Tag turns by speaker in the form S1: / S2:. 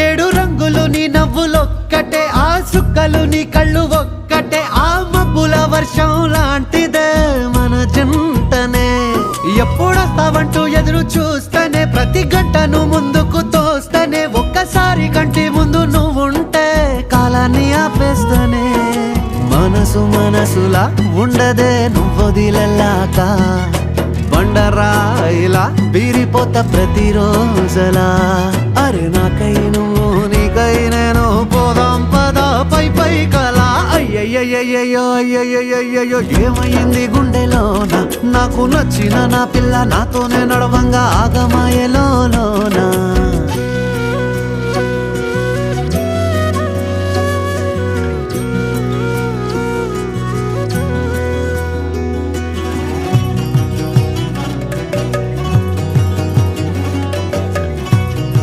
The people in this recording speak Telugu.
S1: ఏడు రంగులు నీ నవ్వులొక్కటే, ఆ సుక్కలు నీ కళ్ళు ఒక్కటే, ఆ మబ్బుల వర్షం లాంటిదే మన జంటనే. ఎప్పుడొస్తావంటూ ఎదురు చూస్తేనే, ప్రతి గంటను ముందుకు తోస్తేనే, ఒక్కసారి కంటి ముందు నువ్వుంటే కాలాన్ని ఆపేస్తేనే. మనసు మనసులా ఉండదే నువ్వొదిలెళ్ళాక, బండరాయిలా బీరిపోత ప్రతిరోజలా. అరే నాకై నువ్వు నీకై నేను, పోదాం పదా పై పై కలా. అయ్యయ్యయ్యో అయ్యయ్యయ్యో ఏమైంది గుండెలోన, నాకు నచ్చిన నా పిల్ల నాతోనే నడవంగా ఆగమాయలోనా.